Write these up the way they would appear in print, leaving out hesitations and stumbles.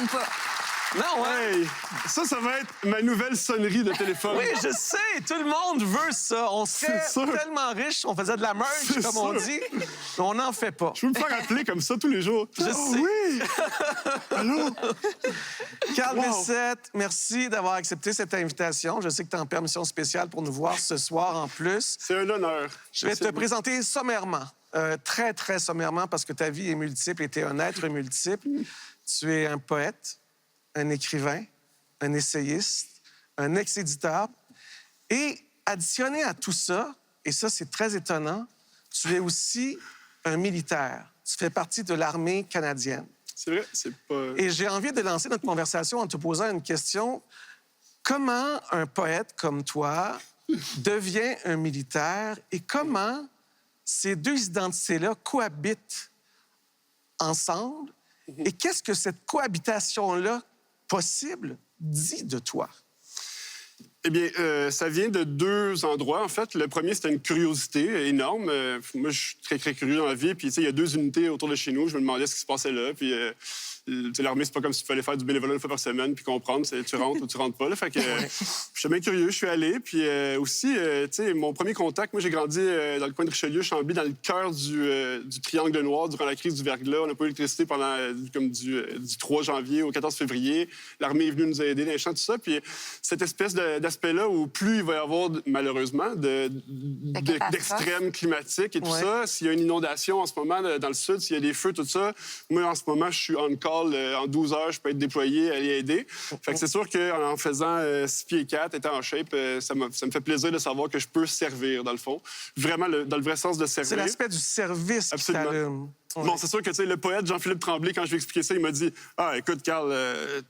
même pas. Non, ouais. Hey, ça va être ma nouvelle sonnerie de téléphone. Oui, je sais, tout le monde veut ça. On serait C'est sûr. tellement riches, on faisait de la merch, C'est comme on sûr. dit, mais on n'en fait pas. Je veux me faire appeler comme ça tous les jours. Je sais. Oui! Allô? Carl Wow. Bessette, merci d'avoir accepté cette invitation. Je sais que tu es en permission spéciale pour nous voir ce soir en plus. C'est un honneur. Je vais te présenter sommairement, très, très sommairement, parce que ta vie est multiple et tu es un être multiple. Tu es un poète, un écrivain, un essayiste, un ex-éditeur. Et additionné à tout ça, et ça, c'est très étonnant, tu es aussi un militaire. Tu fais partie de l'armée canadienne. C'est vrai, c'est pas... Et j'ai envie de lancer notre conversation en te posant une question. Comment un poète comme toi devient un militaire et comment ces deux identités-là cohabitent ensemble? Et qu'est-ce que cette cohabitation-là possible dit de toi? Eh bien, ça vient de deux endroits, en fait. Le premier, c'était une curiosité énorme. Moi, je suis très, très curieux dans la vie. Puis, tu sais, il y a deux unités autour de chez nous. Je me demandais ce qui se passait là. Puis, tu sais, l'armée, c'est pas comme s'il fallait faire du bénévolat une fois par semaine puis comprendre, c'est tu rentres ou tu rentres pas. Là. Fait que j'étais bien curieux, je suis allé. Puis aussi, tu sais, mon premier contact, moi, j'ai grandi dans le coin de Richelieu-Chambly, dans le cœur du Triangle noir durant la crise du verglas. On n'a pas eu d'électricité pendant comme du 3 janvier au 14 février. L'armée est venue nous aider dans les champs, tout ça. Puis cette espèce d'aspect-là où plus il va y avoir, malheureusement, d'extrêmes climatiques et tout ça, s'il y a une inondation en ce moment dans le sud, s'il y a des feux, tout ça, moi, en ce moment, je suis on call en 12 heures, je peux être déployé, aller aider. Fait que c'est sûr qu'en faisant 6 pieds 4, étant en shape, ça me fait plaisir de savoir que je peux servir, dans le fond. Vraiment, dans le vrai sens de servir. C'est l'aspect du service qui Absolument. t'allume. Ouais. Bon, c'est sûr que tu sais, le poète Jean-Philippe Tremblay, quand je lui ai expliqué ça, il m'a dit « Ah, écoute, Carl,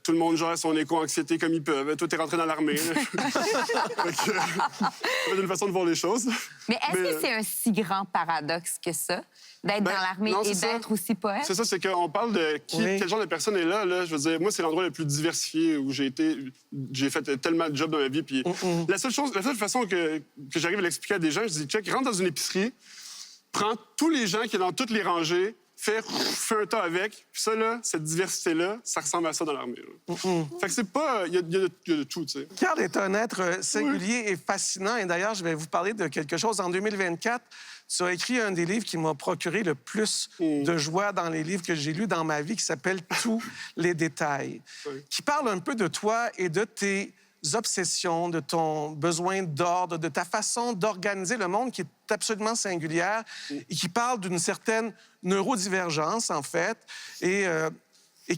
tout le monde gère son éco-anxiété comme ils peuvent. Toi, t'es rentré dans l'armée. » C'est une façon de voir les choses. Mais est-ce que c'est un si grand paradoxe que ça, d'être dans l'armée non, et c'est ça. d'être aussi poète? C'est ça, c'est qu'on parle de quel genre de personne est là. Je veux dire, moi, c'est l'endroit le plus diversifié où j'ai été. J'ai fait tellement de jobs dans ma vie. Puis la seule façon que j'arrive à l'expliquer à des gens, je dis, check, rentre dans une épicerie, prends tous les gens qui sont dans toutes les rangées, fais un tas avec. Puis ça, là, cette diversité-là, ça ressemble à ça dans l'armée. Fait que c'est pas... Il y a de tout, tu sais. Carl est un être singulier et fascinant. Et d'ailleurs, je vais vous parler de quelque chose. En 2024, tu as écrit un des livres qui m'a procuré le plus de joie dans les livres que j'ai lus dans ma vie, qui s'appelle « Tous les détails », qui parle un peu de toi et de tes obsessions, de ton besoin d'ordre, de ta façon d'organiser le monde qui est absolument singulière et qui parle d'une certaine neurodivergence, en fait, et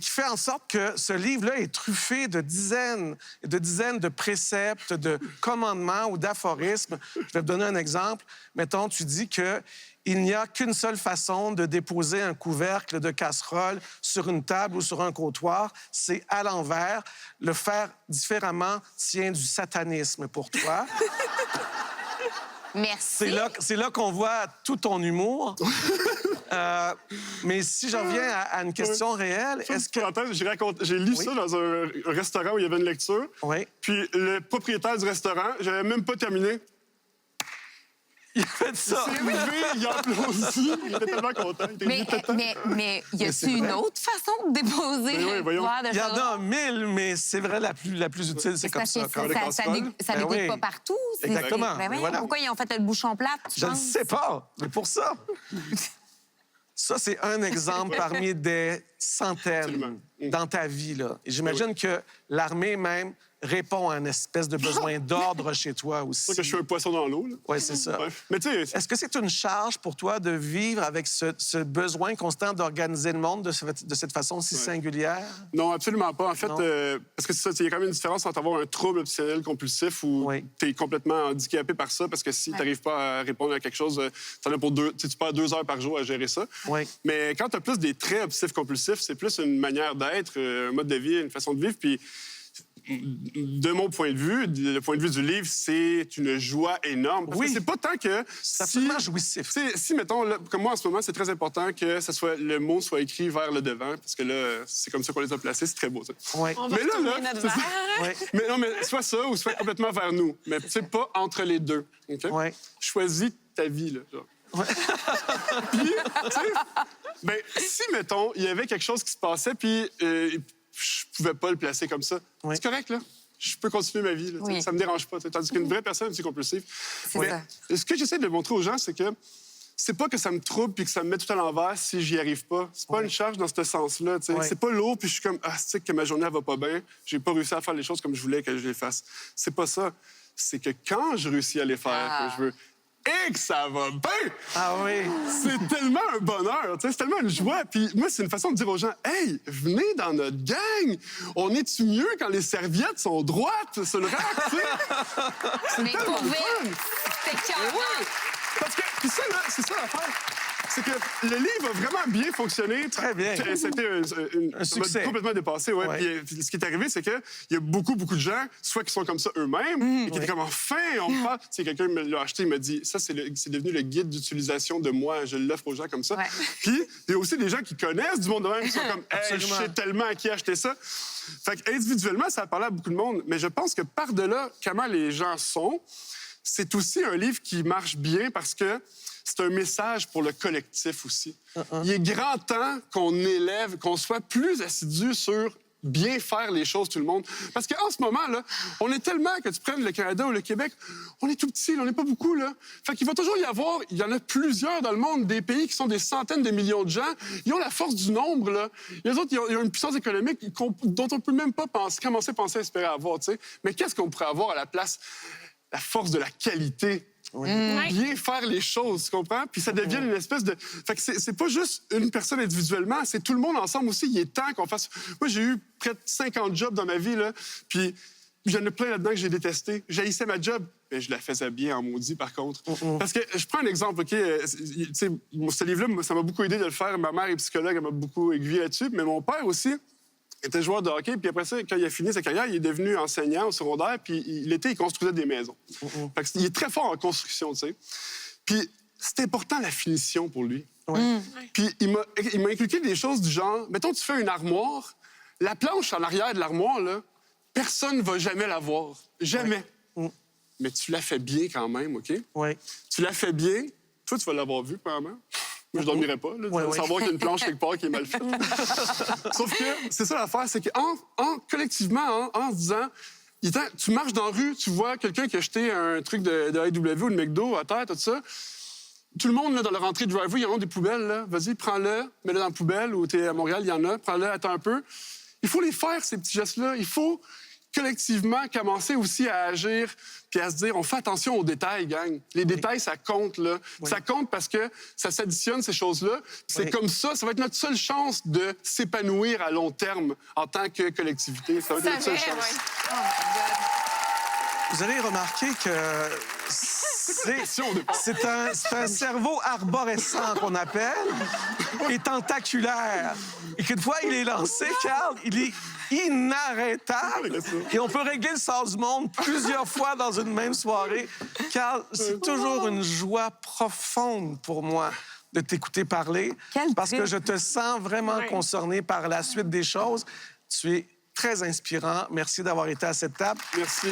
qui fait en sorte que ce livre-là est truffé de dizaines et de dizaines de préceptes, de commandements ou d'aphorismes. Je vais te donner un exemple. Mettons, tu dis que il n'y a qu'une seule façon de déposer un couvercle de casserole sur une table ou sur un comptoir, c'est à l'envers. Le faire différemment tient du satanisme pour toi. Merci. C'est là qu'on voit tout ton humour. Mais si je reviens à une question réelle, est-ce que... J'ai lu ça dans un restaurant où il y avait une lecture. Oui. Puis le propriétaire du restaurant, j'avais même pas terminé. Il a fait ça. Il s'est levé, il a applaudi. Il était tellement content. Mais y a-t-il une autre façon de déposer oui, un voyons. verre de Il y en chaudron? a 1000, mais c'est vrai, la plus utile, c'est comme Parce que ça. Quand le ça casserole. ça Ben dégoûte oui. pas partout. Exactement. Ben voyons, Voilà. pourquoi ils ont fait le bouchon plat, tu Je ne penses? sais pas, mais pour ça. Ça, c'est un exemple parmi des centaines Absolument. dans ta vie, là. Et j'imagine que l'armée, même, répond à une espèce de besoin d'ordre chez toi aussi. C'est sûr que je suis un poisson dans l'eau. Oui, c'est ça. Ouais. Mais tu sais... Est-ce que c'est une charge pour toi de vivre avec ce besoin constant d'organiser le monde de cette façon si singulière? Non, absolument pas. En fait, Non. parce que c'est ça, il y a quand même une différence entre avoir un trouble obsessionnel compulsif où tu es complètement handicapé par ça, parce que si tu n'arrives pas à répondre à quelque chose, tu en as pour tu perds 2 heures par jour à gérer ça. Oui. Mais quand tu as plus des traits obsessifs compulsifs, c'est plus une manière d'être, un mode de vie, une façon de vivre. Puis de mon point de vue, le point de vue du livre, c'est une joie énorme. Parce que c'est pas tant que... C'est absolument jouissif. Si, mettons, là, comme moi, en ce moment, c'est très important que le mot soit écrit vers le devant, parce que là, c'est comme ça qu'on les a placés, c'est très beau, ça. Oui. On va retourner notre c'est ça. verre. Oui. Mais non, mais soit ça, ou soit complètement vers nous. Mais c'est pas entre les deux, OK? Ouais. Choisis ta vie, là, genre. Puis, tu sais, ben, si, mettons, il y avait quelque chose qui se passait, puis pouvais pas le placer comme ça. Oui. C'est correct, là. Je peux continuer ma vie. Là, Oui. Ça me dérange pas. Tandis qu'une vraie personne compulsive. C'est ça. Ce que j'essaie de montrer aux gens, c'est que c'est pas que ça me trouble puis que ça me met tout à l'envers si j'y arrive pas. C'est pas une charge dans ce sens-là. Ouais. C'est pas lourd puis je suis comme c'est que ma journée elle va pas bien. J'ai pas réussi à faire les choses comme je voulais que je les fasse. C'est pas ça. C'est que quand je réussis à les faire comme je veux et que ça va bien, Ah oui. c'est tellement un bonheur, c'est tellement une joie. Puis moi, c'est une façon de dire aux gens, hey, venez dans notre gang. On est-tu mieux quand les serviettes sont droites sur le rack, tu sais? C'est Mais tellement pour le vrai, fun. c'est écœurant. Parce que, puis ça, là, c'est ça l'affaire. C'est que le livre a vraiment bien fonctionné. Très bien. C'était Un ça m'a succès. complètement dépassé. Ouais. Ouais. Puis, ce qui est arrivé, c'est qu'il y a beaucoup de gens, soit qui sont comme ça eux-mêmes, et qui étaient comme enfin, on me parle. Tu sais, quelqu'un me l'a acheté, il m'a dit, ça, c'est devenu le guide d'utilisation de moi. Je l'offre aux gens comme ça. Ouais. Puis, il y a aussi des gens qui connaissent du monde de même, qui sont comme, hey, je Absolument. sais tellement à qui acheter ça. Fait que individuellement, ça a parlé à beaucoup de monde. Mais je pense que par-delà comment les gens sont, c'est aussi un livre qui marche bien parce que c'est un message pour le collectif aussi. Il est grand temps qu'on élève, qu'on soit plus assidu sur bien faire les choses, tout le monde. Parce qu'en ce moment, là, on est tellement, que tu prennes le Canada ou le Québec, on est tout petit, on n'est pas beaucoup, là. Fait qu'il va toujours y avoir, il y en a plusieurs dans le monde, des pays qui sont des centaines de millions de gens. Ils ont la force du nombre, là. Les autres, ils ont une puissance économique dont on peut même pas commencer à penser à espérer avoir, tu sais. Mais qu'est-ce qu'on pourrait avoir à la place? La force de la qualité. Bien faire les choses, tu comprends? Puis ça devient une espèce de... Fait que c'est pas juste une personne individuellement, c'est tout le monde ensemble aussi. Il est temps qu'on fasse... Moi, j'ai eu près de 50 jobs dans ma vie, là, puis j'en ai plein là-dedans que j'ai détesté. J'haïssais ma job, mais je la faisais bien en maudit, par contre. Parce que, je prends un exemple, OK? Tu sais, ce livre-là, ça m'a beaucoup aidé de le faire. Ma mère est psychologue, elle m'a beaucoup aiguillé là-dessus, mais mon père aussi était joueur de hockey, puis après ça, quand il a fini sa carrière, il est devenu enseignant au secondaire, puis l'été, il construisait des maisons. Fait que il est très fort en construction, tu sais. Puis c'est important, la finition, pour lui. Puis il m'a inculqué des choses du genre, mettons, tu fais une armoire, la planche en arrière de l'armoire, là, personne ne va jamais la voir. Jamais. Mais tu la fais bien quand même, OK? Oui. Tu la fais bien, toi, tu vas l'avoir vu, probablement. Moi, je dormirais pas, là, de savoir qu'il y a une planche quelque part qui est mal faite. Sauf que c'est ça l'affaire, c'est que collectivement, en se disant, tu marches dans la rue, tu vois quelqu'un qui a jeté un truc de AEW ou de McDo à terre, tout ça. Tout le monde, là, dans leur entrée de driveway, ils ont des poubelles, là. Vas-y, prends-le, mets-le dans la poubelle, ou t'es à Montréal, il y en a, prends-le, attends un peu. Il faut les faire, ces petits gestes-là. Il faut collectivement commencer aussi à agir puis à se dire, on fait attention aux détails, gang. Les détails, ça compte, là. Ça compte parce que ça s'additionne, ces choses-là. C'est comme ça va être notre seule chance de s'épanouir à long terme en tant que collectivité. Ça va être notre seule chance. Oh my God. Vous allez remarquer que c'est un cerveau arborescent qu'on appelle et tentaculaire. Et qu'une fois il est lancé, Carl, il est inarrêtable. Et on peut régler le sort du monde plusieurs fois dans une même soirée. Carl, c'est toujours une joie profonde pour moi de t'écouter parler. Quel parce que trip. je te sens vraiment concerné par la suite des choses. Tu es très inspirant. Merci d'avoir été à cette table. Merci.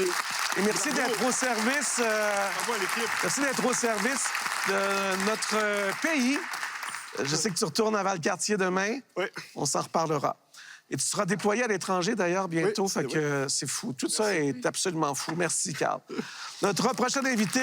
Et merci d'être au service. Bravo à l'équipe. Merci d'être au service de notre pays. Je sais que tu retournes à Valcartier demain. Oui. On s'en reparlera. Et tu seras déployé à l'étranger, d'ailleurs, bientôt. Oui, fait que c'est fou. Tout ça est absolument fou. Merci, Carl. Notre prochain invité,